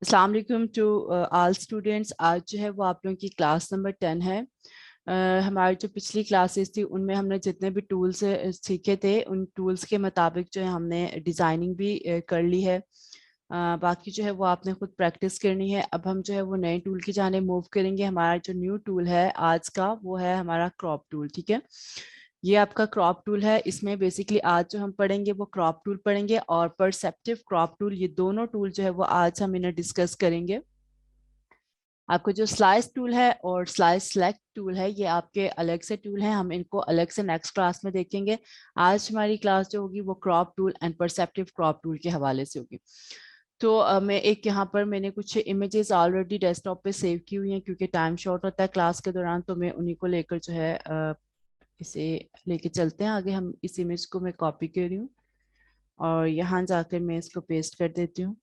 अस्सलाम वालेकुम to all students. आज जो है वो आप लोगों की क्लास नंबर 10 है। हमारी जो पिछली क्लासेस थी उनमें हमने जितने भी टूल्स सीखे थे उन टूल्स के मुताबिक जो है हमने डिज़ाइनिंग भी कर ली है। बाकी जो है वो आपने खुद प्रैक्टिस करनी है। अब हम जो है वो नए टूल की जाने मूव करेंगे। हमारा जो न्यू टूल है आज का वो है हमारा क्रॉप टूल। ठीक है, ये आपका क्रॉप टूल है। इसमें बेसिकली आज जो हम पढ़ेंगे वो क्रॉप टूल पढ़ेंगे और परसेप्टिव क्रॉप टूल, ये दोनों टूल जो है वो आज हम इन्हें डिस्कस करेंगे। आपको जो स्लाइस टूल है और स्लाइस सेलेक्ट टूल है ये आपके अलग से टूल हैं, हम इनको अलग से नेक्स्ट क्लास में देखेंगे। आज हमारी क्लास जो होगी वो crop tool and perceptive crop tool के हवाले से होगी। तो मैं एक यहाँ पर मैंने कुछ इमेजेस ऑलरेडी डेस्कटॉप पे सेव की हुई हैं, क्योंकि टाइम शॉर्ट होता है क्लास के दौरान, तो मैं उन्हीं को लेकर जो है इसे लेके चलते हैं आगे। हम इस इमेज को मैं कॉपी कर रही हूँ और यहाँ जाकर मैं इसको पेस्ट कर देती हूँ।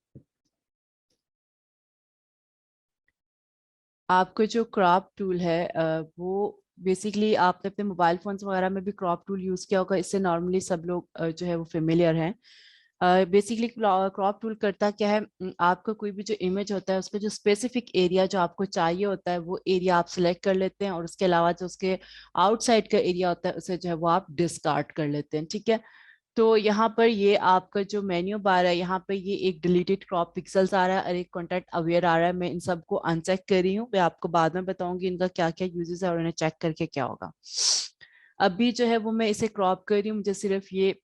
आपका जो क्रॉप टूल है वो बेसिकली आपने अपने मोबाइल फोन्स वगैरह में भी क्रॉप टूल यूज़ किया होगा। इससे नॉर्मली सब लोग जो है वो फेमिलियर हैं। बेसिकली क्रॉप टूल करता क्या है, आपका कोई भी जो इमेज होता है उसका जो स्पेसिफिक एरिया जो आपको चाहिए होता है वो एरिया आप सिलेक्ट कर लेते हैं, और उसके अलावा जो उसके आउटसाइड का एरिया होता है उसे जो है वो आप डिस्कार्ड कर लेते हैं। ठीक है, तो यहाँ पर ये आपका जो मेन्यू बार है, यहाँ पे ये एक डिलीटेड क्रॉप पिक्सल्स आ रहा है और एक कॉन्टेक्ट अवेयर आ रहा है। मैं इन सबको अनचेक कर रही हूँ, मैं आपको बाद में बताऊंगी इनका क्या क्या यूजेस है और इन्हें चेक करके क्या होगा। अभी जो है वो मैं इसे क्रॉप कर रही हूँ, मुझे सिर्फ ये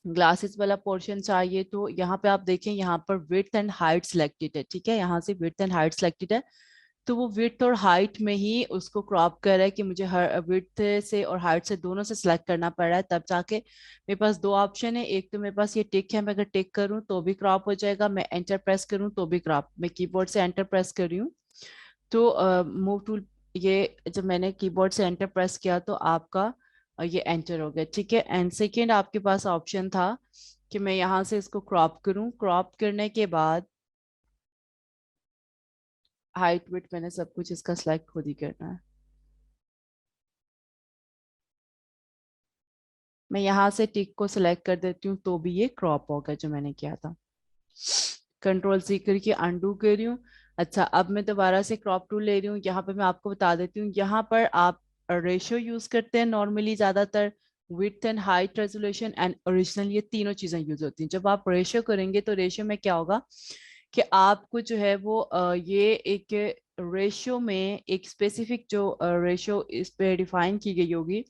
ग्लासेस वाला पोर्शन चाहिए। तो यहाँ पे आप देखें, यहाँ पर विड्थ एंड हाइट सिलेक्टेड है। ठीक है, यहाँ से विड्थ एंड हाइट सिलेक्टेड है, तो वो विड्थ और हाइट में ही उसको क्रॉप कर रहा है कि मुझे हर विड्थ से और हाइट से दोनों से सिलेक्ट करना पड़ रहा है। तब जाके मेरे पास दो ऑप्शन है, एक तो मेरे पास ये टिक है, मैं अगर टिक करूँ तो भी क्रॉप हो जाएगा, मैं एंटर प्रेस करूँ तो भी क्रॉप। मैं कीबोर्ड से एंटर प्रेस कर रही हूँ तो मूव टूल, ये जब मैंने कीबोर्ड से एंटर प्रेस किया तो आपका ये एंटर हो गया। ठीक है, एंड सेकेंड आपके पास ऑप्शन था कि मैं यहाँ से इसको क्रॉप करूँ। क्रॉप करने के बाद हाइट विड्थ मैंने सब कुछ इसका सिलेक्ट खुद ही करना है। मैं यहाँ से टिक को सिलेक्ट कर देती हूँ तो भी ये क्रॉप होगा जो मैंने किया था। कंट्रोल सी करके अंडू कर रही हूँ। अच्छा, अब मैं दोबारा से क्रॉप टूल ले रही हूँ। यहाँ पे मैं आपको बता देती हूँ, यहाँ पर आप रेशियो यूज करते हैं नॉर्मली ज्यादातर। Width and height, resolution and original, ये तीनों चीजें यूज होती हैं। जब आप रेशियो करेंगे तो रेशियो में क्या होगा कि आपको जो है वो ये एक रेशियो में एक स्पेसिफिक जो रेशियो इस पे डिफाइन की गई होगी,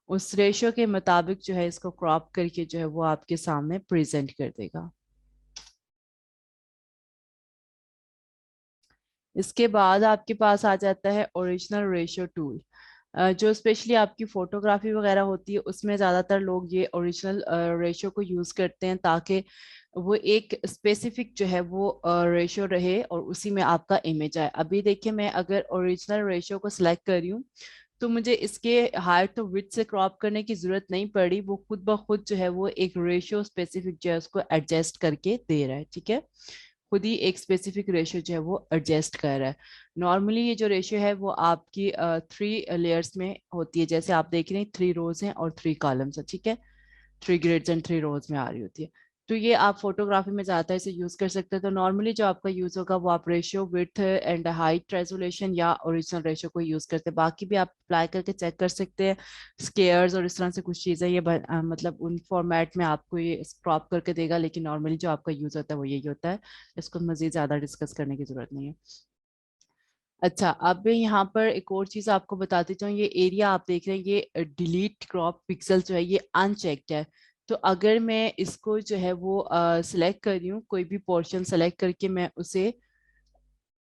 उस रेशियो के मुताबिक जो है इसको क्रॉप करके जो है वो आपके सामने प्रेजेंट कर देगा। इसके बाद आपके पास आ जाता है ओरिजिनल रेशियो टूल। जो स्पेशली आपकी फोटोग्राफी वगैरह होती है उसमें ज़्यादातर लोग ये ओरिजिनल रेशियो को यूज़ करते हैं, ताकि वो एक स्पेसिफिक जो है वो रेशियो रहे और उसी में आपका इमेज आए। अभी देखिए, मैं अगर ओरिजिनल रेशियो को सिलेक्ट कर रही हूँ तो मुझे इसके हाइट और विड्थ से क्रॉप करने की जरूरत नहीं पड़ी, वो खुद ब खुद जो है वो एक रेशियो स्पेसिफिक जो है उसको एडजस्ट करके दे रहा है। ठीक है, खुद ही एक स्पेसिफिक रेशियो जो है वो एडजस्ट कर रहा है। नॉर्मली ये जो रेशियो है वो आपकी 3 लेयर्स में होती है, जैसे आप देख रहे हैं 3 रोज हैं और 3 कॉलम्स है। ठीक है, 3 ग्रिड्स एंड 3 रोज में आ रही होती है। तो ये आप फोटोग्राफी में ज़्यादा इसे यूज़ कर सकते हैं। तो नॉर्मली जो आपका यूज़ होगा वो आप ratio width and height resolution या ओरिजिनल रेशियो को यूज़ करते हैं। बाकी भी आप अप्लाई करके चेक कर सकते हैं। स्केयर्स और इस तरह से कुछ चीज़ें ये मतलब उन फॉर्मेट में आपको ये क्रॉप करके देगा, लेकिन नॉर्मली जो आपका यूज़ होता है वो यही होता है। इसको मज़ीद ज़्यादा डिस्कस करने की ज़रूरत नहीं है। अच्छा, अब मैं यहाँ पर एक और चीज आपको बताती चाहूँ। ये एरिया आप देख रहे हैं, ये डिलीट क्रॉप पिक्सल जो है ये अनचेक्ड है। तो अगर मैं इसको जो है वो सिलेक्ट कर रही हूँ, कोई भी पोर्शन सेलेक्ट करके मैं उसे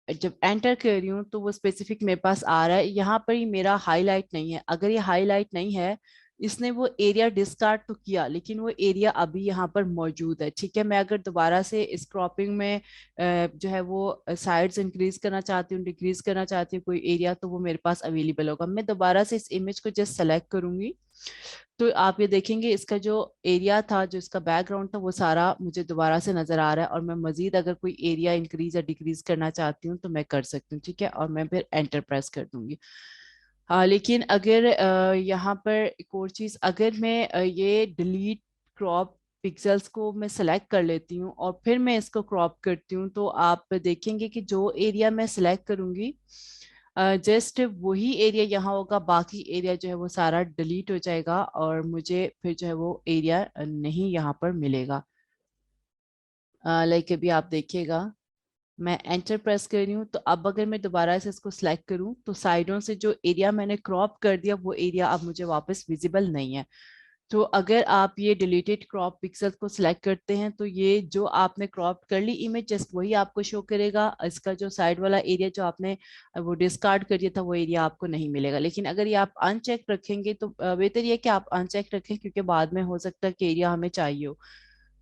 जब एंटर कर रही हूँ तो वो स्पेसिफिक मेरे पास आ रहा है। यहाँ पर ही मेरा हाईलाइट नहीं है। अगर ये हाईलाइट नहीं है, इसने वो एरिया डिस्कार्ड तो किया लेकिन वो एरिया अभी यहाँ पर मौजूद है। ठीक है, मैं अगर दोबारा से इस क्रॉपिंग में जो है वो साइड्स इंक्रीज करना चाहती हूँ, डिक्रीज करना चाहती हूँ कोई एरिया, तो वो मेरे पास अवेलेबल होगा। मैं दोबारा से इस इमेज को जस्ट सेलेक्ट करूंगी तो आप ये देखेंगे इसका जो एरिया था, जो इसका बैकग्राउंड था, वो सारा मुझे दोबारा से नजर आ रहा है। और मैं मजीद अगर कोई एरिया इंक्रीज या डिक्रीज करना चाहती हूँ तो मैं कर सकती हूँ। ठीक है, और मैं फिर एंटर प्रेस कर दूंगी। हाँ, लेकिन अगर यहाँ पर एक और चीज, अगर मैं ये डिलीट क्रॉप पिक्सेल्स को मैं सेलेक्ट कर लेती हूँ और फिर मैं इसको क्रॉप करती हूँ, तो आप देखेंगे कि जो एरिया मैं सिलेक्ट करूँगी जस्ट वही एरिया यहाँ होगा, बाकी एरिया जो है वो सारा डिलीट हो जाएगा और मुझे फिर जो है वो एरिया नहीं यहाँ पर मिलेगा। लाइक अभी आप देखिएगा, मैं एंटर प्रेस कर रही हूँ, तो अब अगर मैं दोबारा से इसको सिलेक्ट करूँ तो साइडों से जो एरिया मैंने क्रॉप कर दिया वो एरिया अब मुझे वापस विजिबल नहीं है। तो अगर आप ये डिलीटेड क्रॉप पिक्सल को सिलेक्ट करते हैं तो ये जो आपने क्रॉप कर ली इमेज जस्ट वही आपको शो करेगा, इसका जो साइड वाला एरिया जो आपने वो डिस्कार्ड कर दिया था वो एरिया आपको नहीं मिलेगा। लेकिन अगर ये आप अनचेक रखेंगे तो बेहतर ये है कि आप अनचेक रखें, क्योंकि बाद में हो सकता है कि एरिया हमें चाहिए हो।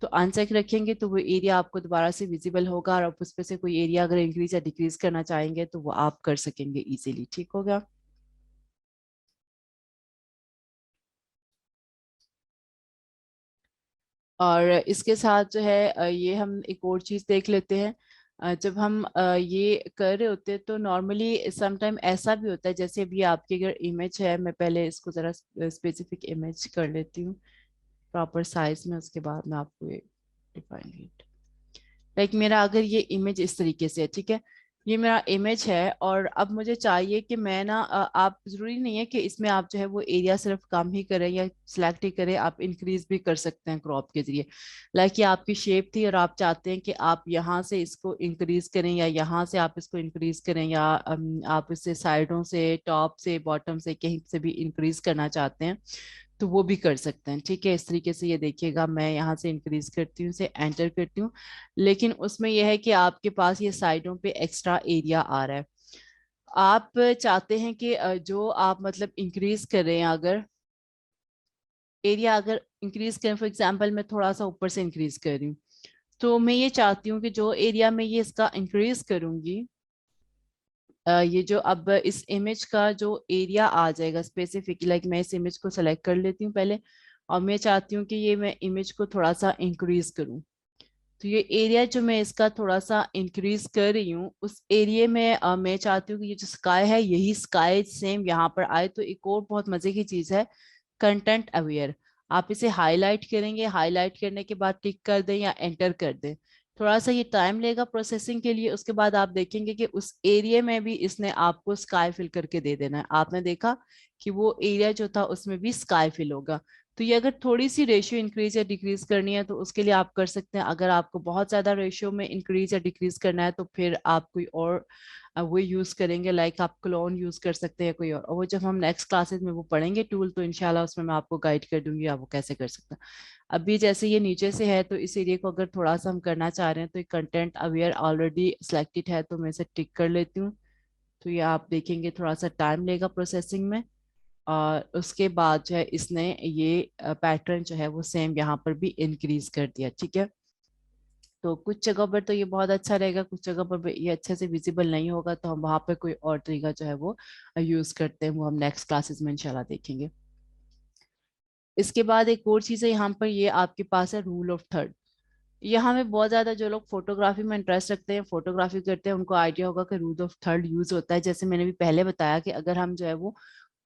तो अनचेक रखेंगे तो वो एरिया आपको दोबारा से विजिबल होगा और आप उस पे से कोई एरिया अगर इंक्रीज या डिक्रीज करना चाहेंगे तो वो आप कर सकेंगे इजीली। ठीक हो गया। और इसके साथ जो है ये हम एक और चीज देख लेते हैं। जब हम ये कर रहे होते हैं तो नॉर्मली सम टाइम ऐसा भी होता है, जैसे अभी आपकी अगर इमेज है, मैं पहले इसको जरा स्पेसिफिक इमेज कर लेती हूँ प्रॉपर साइज में, उसके बाद मैं आपको ये डिफाइन। लाइक मेरा अगर ये इमेज इस तरीके से है, ठीक है, ये मेरा इमेज है और अब मुझे चाहिए कि मैं ना आप जरूरी नहीं है कि इसमें आप जो है वो एरिया सिर्फ कम ही करें या सिलेक्ट ही करें, आप इंक्रीज भी कर सकते हैं क्रॉप के जरिए। लाइक ये आपकी शेप थी और आप चाहते हैं कि आप यहाँ से इसको इंक्रीज करें या यहाँ से आप इसको इंक्रीज करें या आप इसे साइडों से, टॉप से, बॉटम से, कहीं से भी इंक्रीज करना चाहते हैं तो वो भी कर सकते हैं। ठीक है, इस तरीके से ये देखिएगा, मैं यहाँ से इंक्रीज करती हूँ, इसे एंटर करती हूँ, लेकिन उसमें यह है कि आपके पास ये साइडों पे एक्स्ट्रा एरिया आ रहा है। आप चाहते हैं कि जो आप मतलब इंक्रीज कर रहे हैं, अगर एरिया अगर इंक्रीज करें, फॉर एग्जांपल मैं थोड़ा सा ऊपर से इंक्रीज कर रही हूँ, तो मैं ये चाहती हूँ कि जो एरिया में ये इसका इंक्रीज करूंगी, ये जो अब इस इमेज का जो एरिया आ जाएगा स्पेसिफिक, लाइक मैं इस इमेज को सेलेक्ट कर लेती हूँ पहले और मैं चाहती हूँ कि ये मैं इमेज को थोड़ा सा इंक्रीज करूँ। तो ये एरिया जो मैं इसका थोड़ा सा इंक्रीज कर रही हूँ, उस एरिया में मैं चाहती हूँ कि ये जो स्काई है यही स्काई सेम यहाँ पर आए। तो एक और बहुत मजे की चीज है, कंटेंट अवेयर। आप इसे हाईलाइट करेंगे, हाईलाइट करने के बाद टिक कर दें या एंटर कर दें, थोड़ा सा ये टाइम लेगा प्रोसेसिंग के लिए। उसके बाद आप देखेंगे कि उस एरिया में भी इसने आपको स्काई फिल करके दे देना है। आपने देखा कि वो एरिया जो था उसमें भी स्काई फिल होगा। तो ये अगर थोड़ी सी रेशियो इंक्रीज या डिक्रीज करनी है तो उसके लिए आप कर सकते हैं। अगर आपको बहुत ज्यादा रेशियो में इंक्रीज या डिक्रीज करना है तो फिर आप कोई और वो यूज करेंगे, लाइक आप क्लोन यूज कर सकते हैं कोई और वो जब हम नेक्स्ट क्लासेस में वो पढ़ेंगे टूल तो इंशाल्लाह उसमें मैं आपको गाइड कर दूंगी आप वो कैसे कर सकते हैं। अभी जैसे ये नीचे से है तो इस एरिया को अगर थोड़ा सा हम करना चाह रहे हैं तो कंटेंट अवेयर ऑलरेडी सिलेक्टेड है तो मैं इसे टिक कर लेती हूँ। तो ये आप देखेंगे थोड़ा सा टाइम लेगा प्रोसेसिंग में और उसके बाद जो है इसने ये पैटर्न जो है वो सेम यहाँ पर भी इंक्रीज कर दिया। ठीक है, तो कुछ जगह पर तो ये बहुत अच्छा रहेगा, कुछ जगह पर ये अच्छे से विजिबल नहीं होगा, तो हम वहां पर कोई और तरीका जो है वो यूज करते हैं, वो हम नेक्स्ट क्लासेस में इंशाल्लाह देखेंगे। इसके बाद एक और चीज़ है यहाँ पर, ये आपके पास है रूल ऑफ थर्ड। यहाँ में बहुत ज्यादा जो लोग फोटोग्राफी में इंटरेस्ट रखते हैं, फोटोग्राफी करते हैं, उनको आइडिया होगा कि रूल ऑफ थर्ड यूज होता है। जैसे मैंने भी पहले बताया कि अगर हम जो है वो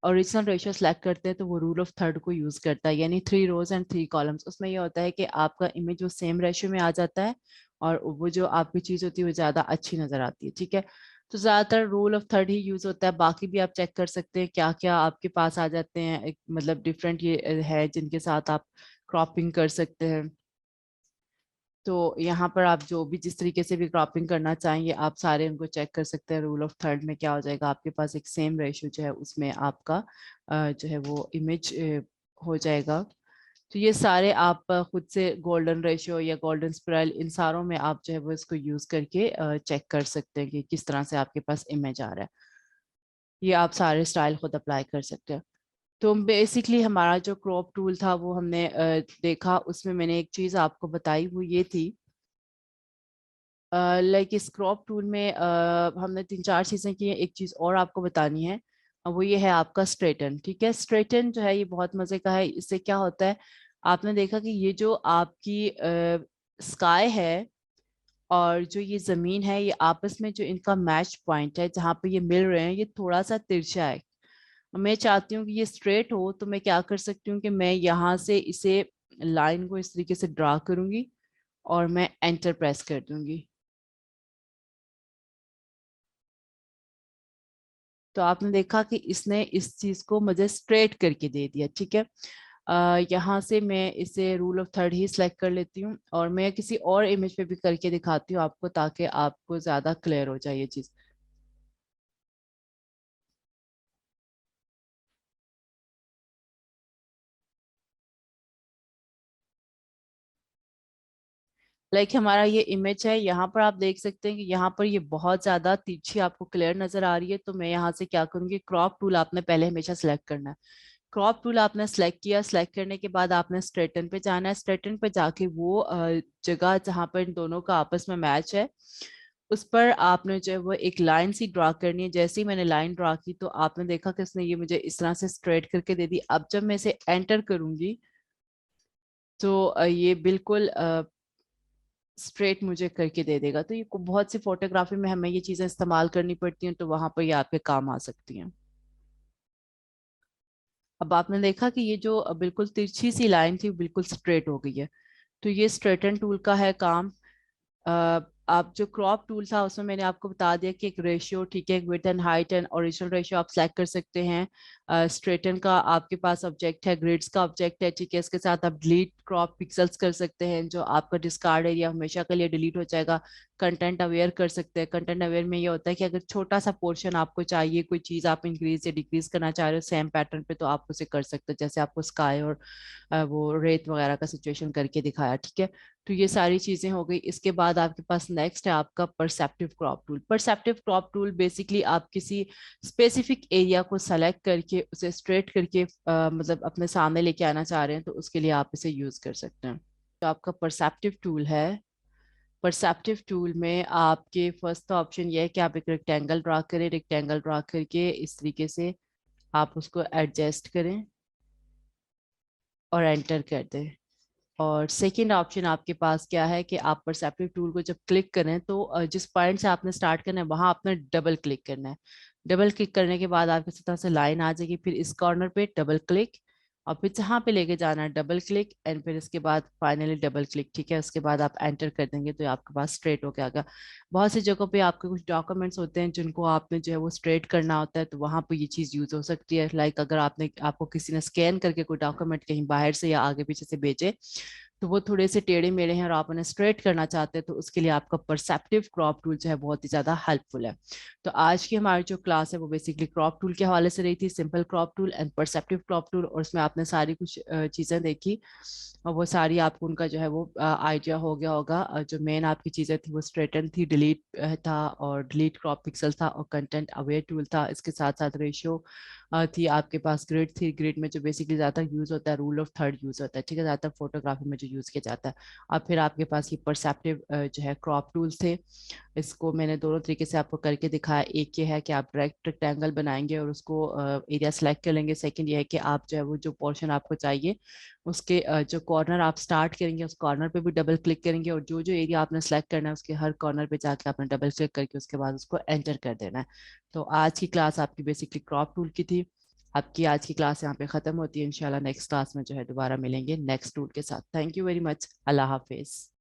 ओरिजिनल रेशियो सेलेक्ट करते हैं तो वो रूल ऑफ थर्ड को यूज करता है, यानी 3 रोज एंड 3 कॉलम्स। उसमें ये होता है कि आपका इमेज वो सेम रेशियो में आ जाता है और वो जो आपकी चीज होती है वो ज्यादा अच्छी नजर आती है। ठीक है, तो ज्यादातर rule of third he use होता है। बाकी भी आप चेक कर सकते हैं क्या क्या आपके पास आ जाते हैं, एक मतलब डिफरेंट ये है जिनके साथ आप क्रॉपिंग कर सकते हैं। तो यहाँ पर आप जो भी जिस तरीके से भी क्रॉपिंग करना चाहेंगे आप सारे उनको चेक कर सकते हैं। रूल ऑफ थर्ड में क्या हो जाएगा, आपके पास एक सेम रेशियो जो है उसमें आपका जो है वो इमेज हो जाएगा। तो ये सारे आप खुद से गोल्डन रेशियो या गोल्डन स्पाइरल इन सारों में आप जो है वो इसको यूज करके चेक कर सकते हैं कि किस तरह से आपके पास इमेज आ रहा है। ये आप सारे स्टाइल खुद अप्लाई कर सकते हैं। तो बेसिकली हमारा जो क्रॉप टूल था वो हमने देखा, उसमें मैंने एक चीज आपको बताई वो ये थी, लाइक इस क्रॉप टूल में हमने 3 4 चीजें की हैं। एक चीज और आपको बतानी है, वो ये है आपका स्ट्रेटन। ठीक है, स्ट्रेटन जो है ये बहुत मजे का है। इससे क्या होता है, आपने देखा कि ये जो आपकी स्काई है और जो ये जमीन है, ये आपस में जो इनका मैच पॉइंट है जहाँ पे ये मिल रहे हैं, ये थोड़ा सा तिरछा है। मैं चाहती हूँ कि ये स्ट्रेट हो, तो मैं क्या कर सकती हूँ कि मैं यहाँ से इसे लाइन को इस तरीके से ड्रा करूंगी और मैं एंटर प्रेस कर दूंगी। तो आपने देखा कि इसने इस चीज को मुझे स्ट्रेट करके दे दिया। ठीक है, यहाँ से मैं इसे rule of third he select कर लेती हूँ और मैं किसी और इमेज पे भी करके दिखाती हूँ आपको, ताकि आपको ज्यादा क्लियर हो जाए ये चीज। हमारा ये इमेज है, यहाँ पर आप देख सकते हैं कि यहाँ पर ये बहुत ज्यादा तिरछी आपको क्लियर नजर आ रही है। तो मैं यहाँ से क्या करूंगी, क्रॉप टूल आपने पहले हमेशा सेलेक्ट करना है। क्रॉप टूल आपने सेलेक्ट किया, सेलेक्ट करने के बाद आपने स्ट्रेटन पे जाना है। स्ट्रेटन पे जाके वो जगह जहाँ पर इन दोनों का आपस में मैच है, उस पर आपने जो है वो एक लाइन सी ड्रा करनी है। जैसे ही मैंने लाइन ड्रा की तो आपने देखा कि उसने ये मुझे इस तरह से स्ट्रेट करके दे दी। अब जब मैं इसे एंटर करूंगी तो ये बिल्कुल स्ट्रेट मुझे करके दे देगा। तो ये बहुत सी फोटोग्राफी में हमें ये चीजें इस्तेमाल करनी पड़ती हैं, तो वहां पर ये आपके काम आ सकती हैं। अब आपने देखा कि ये जो बिल्कुल तिरछी सी लाइन थी वो बिल्कुल स्ट्रेट हो गई है। तो ये स्ट्रेटन टूल का है काम। अ, आप जो क्रॉप टूल था उसमें मैंने आपको बता दिया कि एक रेशियो, ठीक है, एक width and height and original ratio आप सेलेक्ट कर सकते हैं। स्ट्रेटन का आपके पास ऑब्जेक्ट है, ग्रिड्स का ऑब्जेक्ट है, ठीक है। इसके साथ आप डिलीट क्रॉप पिक्सेल्स कर सकते हैं, जो आपका डिस्कार्ड एरिया हमेशा के लिए डिलीट हो जाएगा। कंटेंट अवेयर कर सकते हैं। कंटेंट अवेयर में ये होता है कि अगर छोटा सा पोर्शन आपको चाहिए, कोई चीज आप इंक्रीज या डिक्रीज करना चाह रहे हो सेम पैटर्न पे, तो आप उसे कर सकते हो, जैसे आपको स्काई और वो रेत वगैरह का सिचुएशन करके दिखाया। ठीक है, तो ये सारी चीजें हो गई। इसके बाद आपके पास नेक्स्ट है आपका perceptive crop tool. Perceptive crop tool basically आप किसी स्पेसिफिक एरिया को सेलेक्ट करके उसे स्ट्रेट करके मतलब अपने सामने लेके आना चाह रहे हैं, तो उसके लिए आप इसे यूज कर सकते हैं। तो आपका परसेप्टिव टूल है। परसेप्टिव टूल में आपके फर्स्ट ऑप्शन ये है कि आप एक रेक्टेंगल ड्रा करें। रेक्टेंगल ड्रा करके इस तरीके से आप उसको एडजस्ट करें और एंटर कर दें। और सेकंड ऑप्शन आपके पास क्या है कि आप परसेप्टिव टूल को जब क्लिक करें तो जिस पॉइंट से आपने स्टार्ट करना है वहां आपने डबल क्लिक करना है। डबल क्लिक करने के बाद आपको इस तरह से लाइन आ जाएगी, फिर इस कॉर्नर पे डबल क्लिक और फिर जहाँ पे लेके जाना है डबल क्लिक एंड फिर इसके बाद फाइनली डबल क्लिक। ठीक है, उसके बाद आप एंटर कर देंगे तो ये आपके पास स्ट्रेट होके आ गया। बहुत सी जगहों पे आपके कुछ डॉक्यूमेंट्स होते हैं जिनको आपने जो है वो स्ट्रेट करना होता है, तो वहां पे ये चीज यूज हो सकती है। अगर आपको किसी ने स्कैन करके कोई डॉक्यूमेंट कहीं बाहर से या आगे पीछे से भेजे, तो वो थोड़े से टेढ़े मेढ़े हैं और आप उन्हें स्ट्रेट करना चाहते हैं, तो उसके लिए आपका परसेप्टिव क्रॉप टूल जो है बहुत ही ज्यादा हेल्पफुल है। तो आज की हमारी जो क्लास है वो बेसिकली क्रॉप टूल के हवाले से रही थी, simple crop tool and perceptive crop tool, और उसमें आपने सारी कुछ चीजें देखी और वो सारी आपको उनका जो है वो आइडिया हो गया होगा। जो मेन आपकी चीजें थी वो स्ट्रेटन थी, डिलीट था और डिलीट क्रॉप पिक्सल था और कंटेंट अवेयर टूल था। इसके साथ साथ रेशियो थी, आपके पास ग्रिड थी। ग्रिड में जो बेसिकली ज्यादा यूज होता है रूल ऑफ थर्ड यूज होता है, ठीक है, ज्यादातर फोटोग्राफी में जो यूज किया जाता है। और फिर आपके पास ये परसेप्टिव जो है क्रॉप टूल्स थे। इसको मैंने दोनों तरीके से आपको करके दिखाया। एक ये है कि आप डायरेक्ट रेक्टेंगल बनाएंगे और उसको एरिया सेलेक्ट कर लेंगे। सेकंड ये है कि आप जो है वो जो पोर्शन आपको चाहिए उसके जो कॉर्नर आप स्टार्ट करेंगे उस कॉर्नर पे भी डबल क्लिक करेंगे और जो जो एरिया आपने सेलेक्ट करना है उसके हर कॉर्नर पे जाके आपने डबल क्लिक करके उसके बाद उसको एंटर कर देना है। तो आज की क्लास आपकी बेसिकली क्रॉप टूल की थी। आपकी आज की क्लास यहाँ पे खत्म होती है। इंशाल्लाह नेक्स्ट क्लास में जो है दोबारा मिलेंगे नेक्स्ट टूल के साथ। Thank you very much. Allah Hafiz.